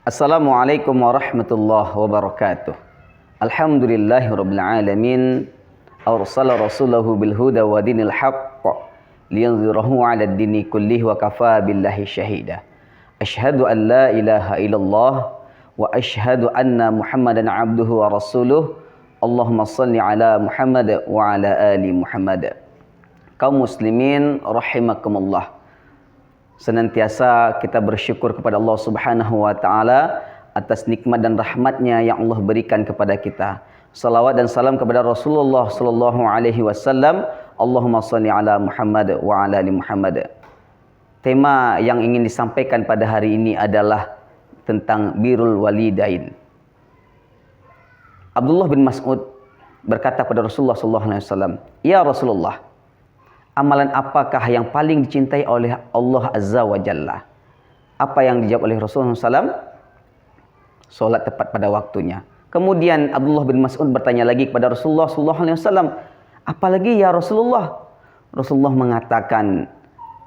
Assalamualaikum warahmatullahi wabarakatuh. Alhamdulillahirabbil alamin. Arsala rasulahu bil huda wa dinil haqq liyanzirahu 'alad dini kullihi wa kafa billahi syahida. Asyhadu an la ilaha illallah wa asyhadu anna Muhammadan 'abduhu wa rasuluh. Allahumma shalli ala Muhammad wa ala ali Muhammad. Kaum muslimin rahimakumullah. Senantiasa kita bersyukur kepada Allah Subhanahu wa taala atas nikmat dan rahmatnya yang Allah berikan kepada kita. Salawat dan salam kepada Rasulullah sallallahu alaihi wasallam. Allahumma shalli ala Muhammad wa ala ali Muhammad. Tema yang ingin disampaikan pada hari ini adalah tentang birrul walidain. Abdullah bin Mas'ud berkata kepada Rasulullah sallallahu alaihi wasallam, "Ya Rasulullah, amalan apakah yang paling dicintai oleh Allah Azza wa Jalla?" Apa yang dijawab oleh Rasulullah SAW? Solat tepat pada waktunya. Kemudian Abdullah bin Mas'ud bertanya lagi kepada Rasulullah SAW, apalagi ya Rasulullah? Rasulullah mengatakan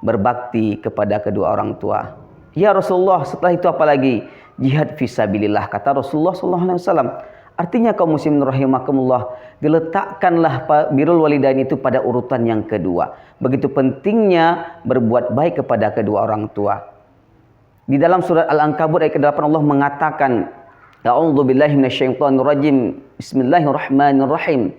berbakti kepada kedua orang tua. Ya Rasulullah, setelah itu apa lagi? Jihad fisabilillah, kata Rasulullah SAW. Artinya kaum muslimin rahimakumullah, diletakkanlah birrul walidain itu pada urutan yang kedua. Begitu pentingnya berbuat baik kepada kedua orang tua. Di dalam surat Al-Ankabut ayat ke-8 Allah mengatakan, A'udzubillahi minasyaitonir rajim. Bismillahirrahmanirrahim.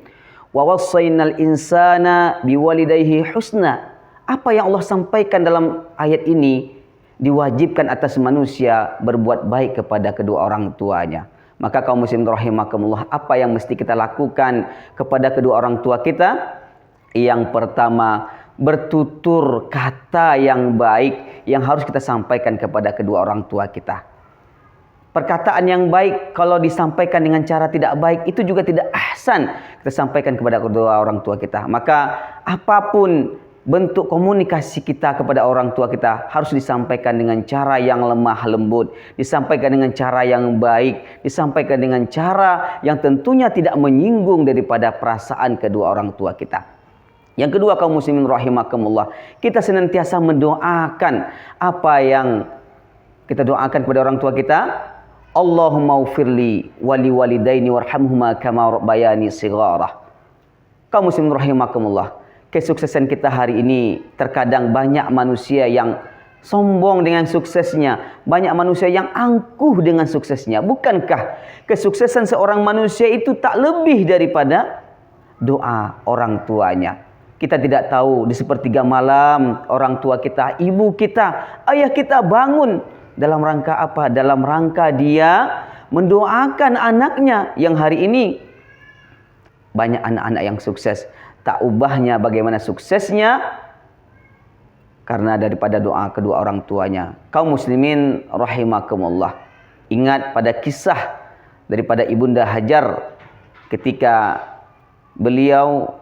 Wa wassaynal insana biwalidayhi husna. Apa yang Allah sampaikan dalam ayat ini, diwajibkan atas manusia berbuat baik kepada kedua orang tuanya. Maka kaum muslimin rahimakumullah, apa yang mesti kita lakukan kepada kedua orang tua kita? Yang pertama, bertutur kata yang baik yang harus kita sampaikan kepada kedua orang tua kita. Perkataan yang baik kalau disampaikan dengan cara tidak baik itu juga tidak ahsan kita sampaikan kepada kedua orang tua kita. Maka apapun bentuk komunikasi kita kepada orang tua kita harus disampaikan dengan cara yang lemah lembut, disampaikan dengan cara yang baik, disampaikan dengan cara yang tentunya tidak menyinggung daripada perasaan kedua orang tua kita. Yang kedua kaum muslimin rahimakumullah, kita senantiasa mendoakan apa yang kita doakan kepada orang tua kita. Allahumma ufirli wali walidaini warhamhuma kama rabbayani shighara. Kaum muslimin rahimakumullah, kesuksesan kita hari ini terkadang banyak manusia yang sombong dengan suksesnya, banyak manusia yang angkuh dengan suksesnya. Bukankah kesuksesan seorang manusia itu tak lebih daripada doa orang tuanya? Kita tidak tahu di sepertiga malam orang tua kita, ibu kita, ayah kita bangun dalam rangka apa? Dalam rangka dia mendoakan anaknya yang hari ini banyak anak-anak yang sukses. Tak ubahnya bagaimana suksesnya karena daripada doa kedua orang tuanya. Kaum muslimin rahimakumullah, ingat pada kisah daripada Ibunda Hajar ketika beliau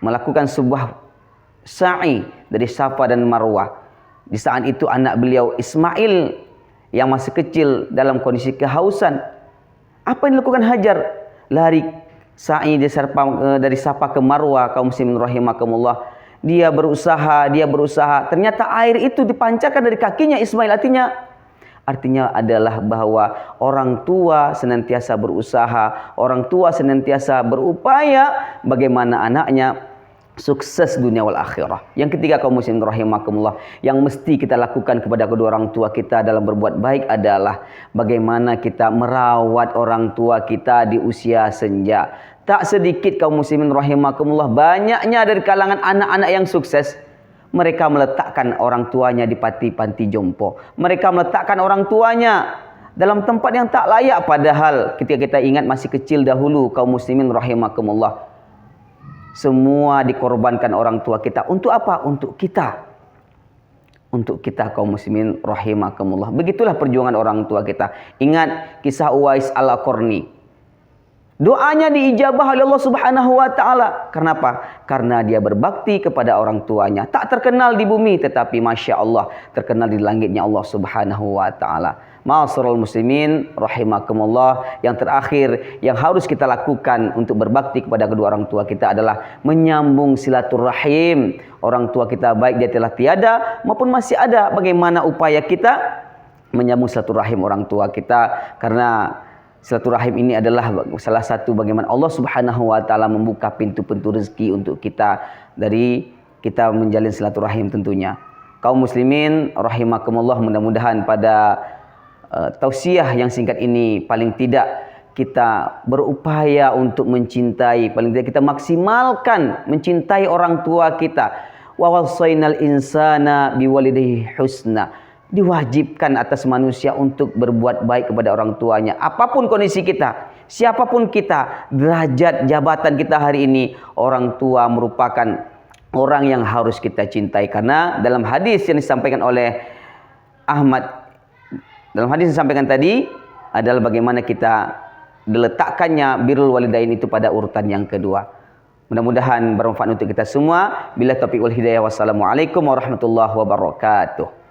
melakukan sebuah sa'i dari Safa dan Marwah. Di saat itu anak beliau Ismail yang masih kecil dalam kondisi kehausan. Apa yang dilakukan Hajar? Lari sa'i dari Safa ke Marwah. Kaum muslimin rahimakumullah, dia berusaha. Ternyata air itu dipancarkan dari kakinya Ismail. Artinya adalah bahwa orang tua senantiasa berusaha, orang tua senantiasa berupaya bagaimana anaknya sukses dunia wal akhirah. Yang ketiga kaum muslimin rahimakumullah, yang mesti kita lakukan kepada kedua orang tua kita dalam berbuat baik adalah bagaimana kita merawat orang tua kita di usia senja. Tak sedikit kaum muslimin rahimakumullah, banyaknya dari kalangan anak-anak yang sukses, mereka meletakkan orang tuanya di panti jompo. Mereka meletakkan orang tuanya dalam tempat yang tak layak, padahal ketika kita ingat masih kecil dahulu kaum muslimin rahimakumullah, semua dikorbankan orang tua kita. Untuk apa? Untuk kita. Untuk kita kaum muslimin rahimakumullah. Begitulah perjuangan orang tua kita. Ingat kisah Uwais al-Qarni. Doanya diijabah oleh Allah Subhanahu wa taala. Kenapa? Karena dia berbakti kepada orang tuanya. Tak terkenal di bumi, tetapi Masya Allah terkenal di langitnya Allah Subhanahu wa taala. Ma'asyiral muslimin rahimakumullah, yang terakhir yang harus kita lakukan untuk berbakti kepada kedua orang tua kita adalah menyambung silaturahim. Orang tua kita baik dia telah tiada maupun masih ada, bagaimana upaya kita menyambung silaturahim orang tua kita, karena silaturahim ini adalah salah satu bagaimana Allah Subhanahu wa taala membuka pintu-pintu rezeki untuk kita dari kita menjalin silaturahim tentunya. Kaum muslimin rahimakumullah, mudah-mudahan pada tausiah yang singkat ini paling tidak kita berupaya untuk mencintai, paling tidak kita maksimalkan mencintai orang tua kita. Wa wasainal insana biwalidayhi husna. Diwajibkan atas manusia untuk berbuat baik kepada orang tuanya. Apapun kondisi kita, siapapun kita, derajat jabatan kita hari ini, orang tua merupakan orang yang harus kita cintai. Karena dalam hadis yang disampaikan oleh Ahmad, dalam hadis yang disampaikan tadi adalah bagaimana kita diletakkannya birrul walidain itu pada urutan yang kedua. Mudah-mudahan bermanfaat untuk kita semua. Bila taufiq wal hidayah. Wassalamualaikum warahmatullahi wabarakatuh.